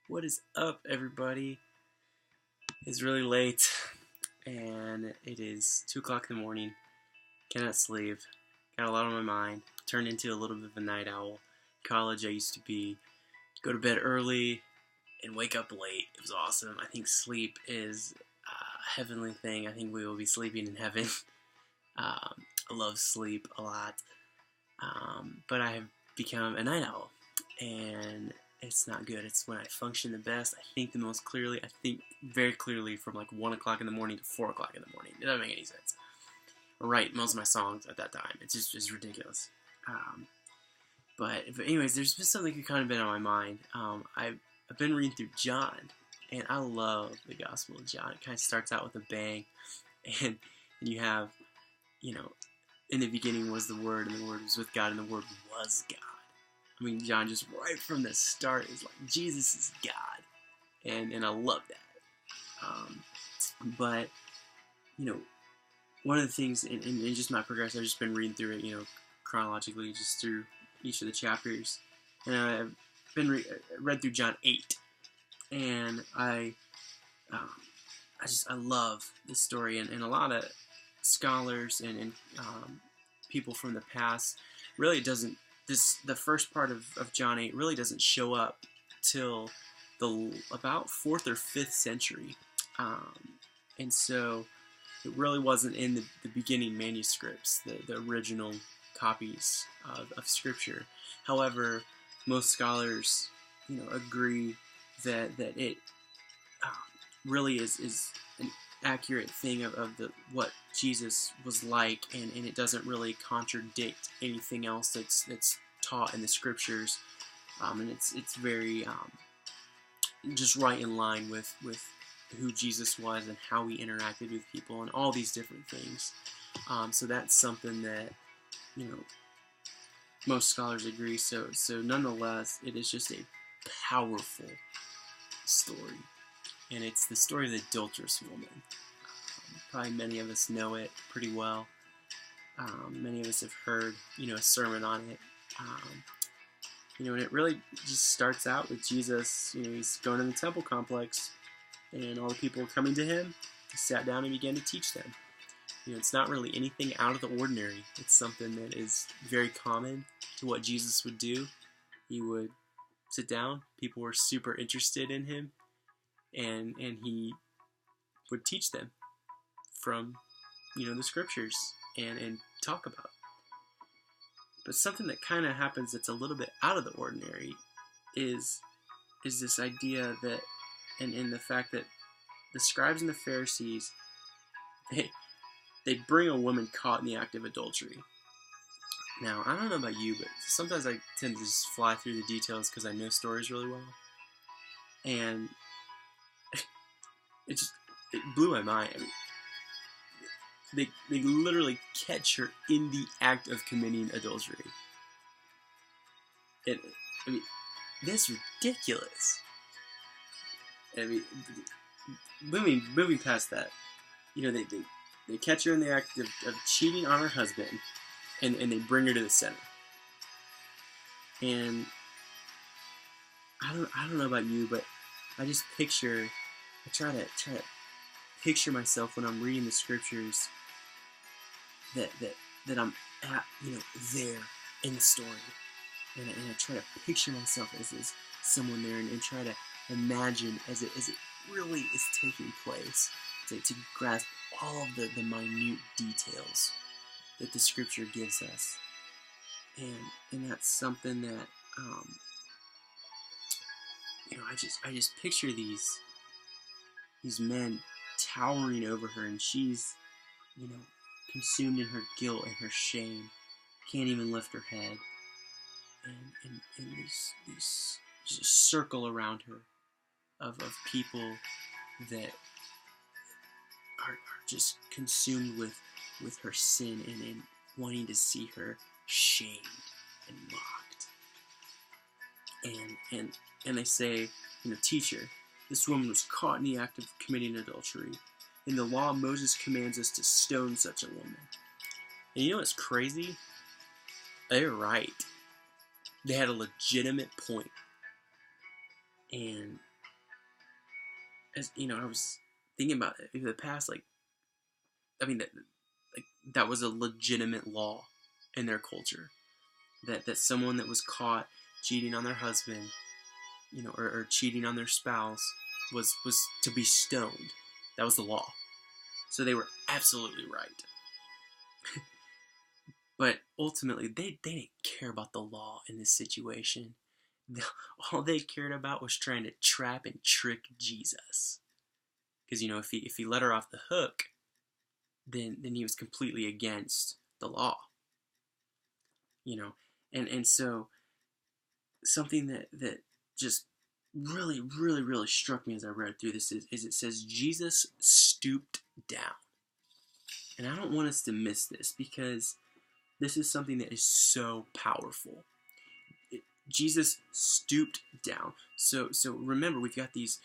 What is up, everybody? It's really late, and it is 2 o'clock in the morning. Cannot sleep. Got a lot on my mind. Turned into a little bit of a night owl. College, I used to go to bed early and wake up late. It was awesome. I think sleep is a heavenly thing. I think we will be sleeping in heaven. I love sleep a lot, but I have become a night owl, and it's not good. It's when I function the best. I think the most clearly. I think very clearly from like 1 o'clock in the morning to 4 o'clock in the morning. It doesn't make any sense. I write most of my songs at that time. It's just ridiculous. But anyways, there's been something that kind of been on my mind. I've been reading through John, and I love the Gospel of John. It kind of starts out with a bang, and you have, in the beginning was the Word, and the Word was with God, and the Word was God. I mean, John just right from the start is like, Jesus is God, and I love that. But one of the things in just my progress, I've just been reading through it, chronologically, just through each of the chapters, and I've been read through John 8, and I love this story, and a lot of scholars and people from the past really doesn't. The first part of John 8 really doesn't show up till about 4th or 5th century, and so it really wasn't in the beginning manuscripts, the original copies of Scripture. However, most scholars, agree that it really is an accurate thing of what Jesus was like, and it doesn't really contradict anything else that's taught in the Scriptures, and it's very just right in line with who Jesus was and how he interacted with people and all these different things. So that's something that most scholars agree. So nonetheless, it is just a powerful story, and it's the story of the adulterous woman. Probably many of us know it pretty well. Many of us have heard, a sermon on it. And it really just starts out with Jesus. He's going to the temple complex, and all the people are coming to him. He sat down and began to teach them. It's not really anything out of the ordinary. It's something that is very common to what Jesus would do. He would sit down. People were super interested in him, and he would teach them from the Scriptures and talk about it. But something that kind of happens that's a little bit out of the ordinary is this idea that, and in the fact that the scribes and the Pharisees, they bring a woman caught in the act of adultery. Now, I don't know about you, but sometimes I tend to just fly through the details because I know stories really well. And it blew my mind. I mean, they literally catch her in the act of committing adultery. That's ridiculous. Moving past that, they catch her in the act of cheating on her husband, and they bring her to the center. And I don't know about you, but I try to picture myself when I'm reading the Scriptures that I'm at, there in the story, and I try to picture myself as someone there, and try to imagine as it really is taking place, to grasp all of the minute details that the Scripture gives us, and that's something that I just picture these men towering over her, and she's consumed in her guilt and her shame, can't even lift her head, and these just circle around her of people that are just consumed with her sin and wanting to see her shamed and mocked, and they say, teacher, this woman was caught in the act of committing adultery. In the law, Moses commands us to stone such a woman. And you know what's crazy? They're right. They had a legitimate point. And as you know, I was thinking about it in the past, like, I mean, that was a legitimate law in their culture. That someone that was caught cheating on their husband, or cheating on their spouse was to be stoned. That was the law. So they were absolutely right. But ultimately, they didn't care about the law in this situation. All they cared about was trying to trap and trick Jesus. Because, if he let her off the hook, then he was completely against the law. And so something that just really, really, really struck me as I read through this is it says Jesus stooped down. And I don't want us to miss this, because this is something that is so powerful. Jesus stooped down. So remember, we've got these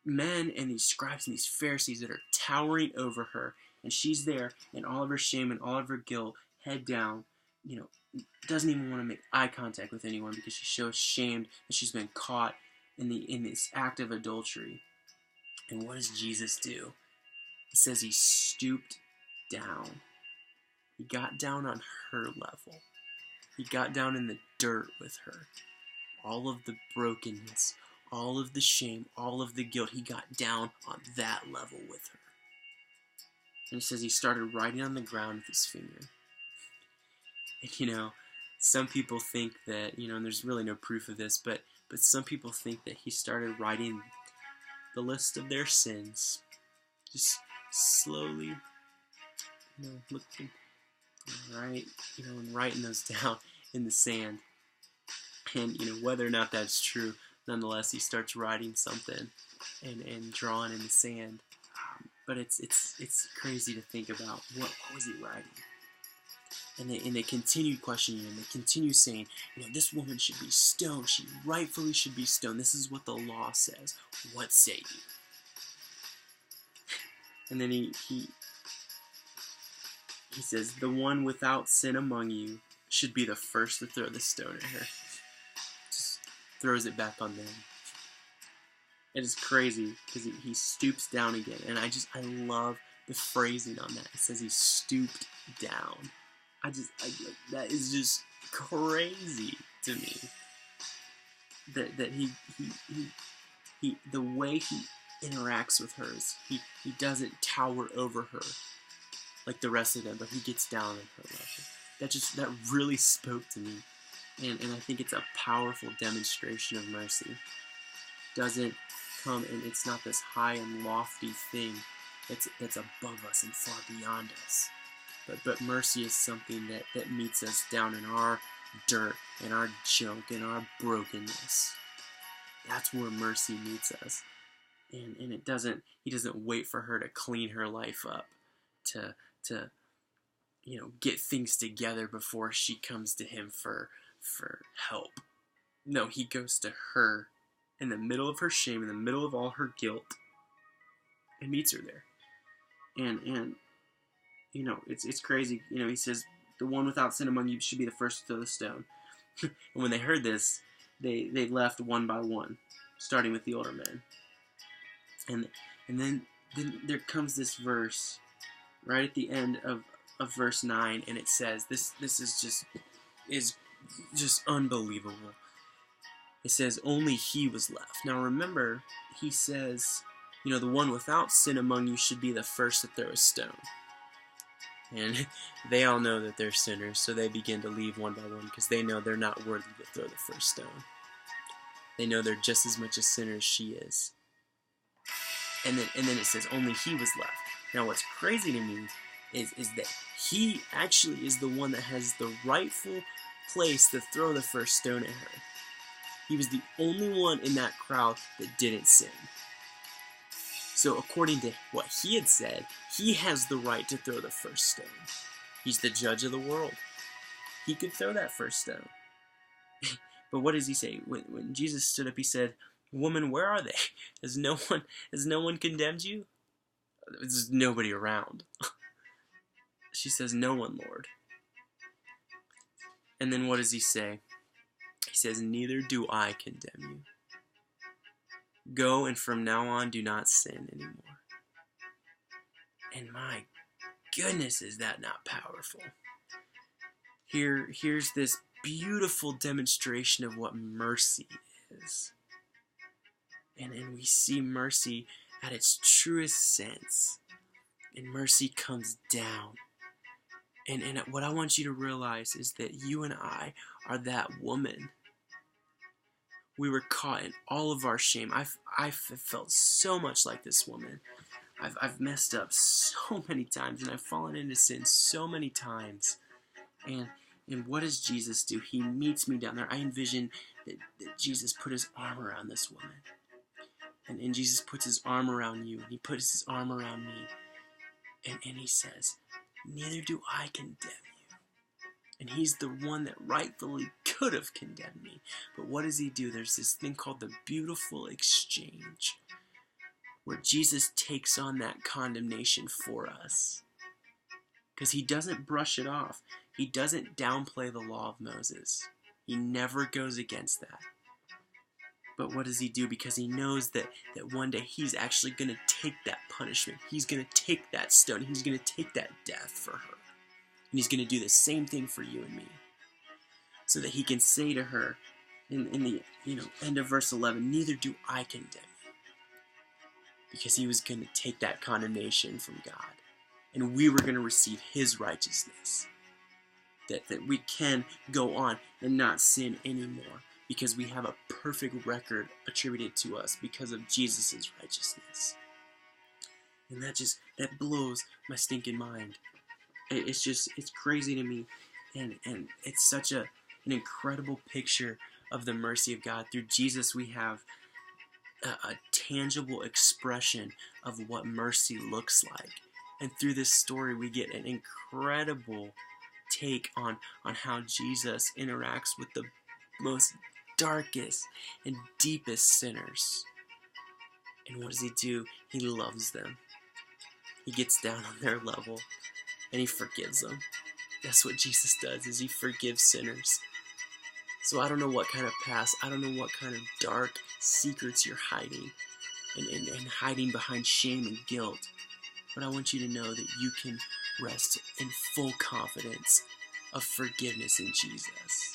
men and these scribes and these Pharisees that are towering over her, and she's there in all of her shame and all of her guilt, head down, doesn't even want to make eye contact with anyone because she's so ashamed that she's been caught in this act of adultery. And what does Jesus do? It says he stooped down. He got down on her level. He got down in the dirt with her. All of the brokenness, all of the shame, all of the guilt, he got down on that level with her. And it says he started writing on the ground with his finger. And some people think that, and there's really no proof of this, but some people think that he started writing the list of their sins, just slowly, looking right, and writing those down in the sand. And whether or not that's true, nonetheless, he starts writing something and drawing in the sand. But it's crazy to think about what was he writing. And they continued questioning him. They continued saying, this woman should be stoned. She rightfully should be stoned. This is what the law says. What say you? And then he says, the one without sin among you should be the first to throw the stone at her. Just throws it back on them. It is crazy because he stoops down again. And I love the phrasing on that. It says he stooped down. That is just crazy to me. That he the way he interacts with her is he doesn't tower over her like the rest of them, but he gets down on her level. That really spoke to me, and I think it's a powerful demonstration of mercy. Doesn't come, and it's not this high and lofty thing that's above us and far beyond us. But mercy is something that meets us down in our dirt, in our junk, in our brokenness. That's where mercy meets us. And he doesn't wait for her to clean her life up, to get things together before she comes to him for help. No, he goes to her in the middle of her shame, in the middle of all her guilt, and meets her there. And it's crazy. He says, the one without sin among you should be the first to throw the stone. And when they heard this, they left one by one, starting with the older men. And then there comes this verse right at the end of verse 9, and it says, this is just unbelievable. It says, only he was left. Now remember, he says, the one without sin among you should be the first to throw a stone. And they all know that they're sinners, so they begin to leave one by one because they know they're not worthy to throw the first stone. They know they're just as much a sinner as she is. And then it says only he was left. Now what's crazy to me is that he actually is the one that has the rightful place to throw the first stone at her. He was the only one in that crowd that didn't sin. So according to what he had said, he has the right to throw the first stone. He's the judge of the world. He could throw that first stone. But what does he say? When Jesus stood up, he said, "Woman, where are they? Has no one condemned you?" There's nobody around. She says, "No one, Lord." And then what does he say? He says, "Neither do I condemn you. Go, and from now on do not sin anymore. And my goodness, is that not powerful? Here's this beautiful demonstration of what mercy is. And we see mercy at its truest sense. And mercy comes down. And what I want you to realize is that you and I are that woman. We were caught in all of our shame. I've felt so much like this woman. I've messed up so many times, and I've fallen into sin so many times. And what does Jesus do? He meets me down there. I envision that Jesus put his arm around this woman. And Jesus puts his arm around you, and he puts his arm around me. And he says, neither do I condemn you. And he's the one that rightfully could have condemned me. But what does he do? There's this thing called the beautiful exchange, where Jesus takes on that condemnation for us. Because he doesn't brush it off. He doesn't downplay the law of Moses. He never goes against that. But what does he do? Because he knows that one day he's actually going to take that punishment. He's going to take that stone. He's going to take that death for her. And he's going to do the same thing for you and me. So that he can say to her in the end of verse 11, neither do I condemn you. Because he was going to take that condemnation from God. And we were going to receive his righteousness. That we can go on and not sin anymore. Because we have a perfect record attributed to us because of Jesus' righteousness. And that blows my stinking mind. It's crazy to me. And it's such an incredible picture of the mercy of God. Through Jesus we have a tangible expression of what mercy looks like. And through this story we get an incredible take on how Jesus interacts with the most darkest and deepest sinners. And what does he do? He loves them. He gets down on their level and he forgives them. That's what Jesus does, is he forgives sinners. So I don't know what kind of past, I don't know what kind of dark secrets you're hiding and hiding behind shame and guilt. But I want you to know that you can rest in full confidence of forgiveness in Jesus.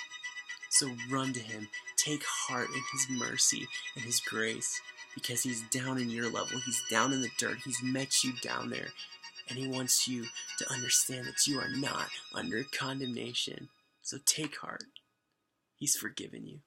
So run to him. Take heart in his mercy and his grace, because he's down in your level. He's down in the dirt. He's met you down there. And he wants you to understand that you are not under condemnation. So take heart. He's forgiven you.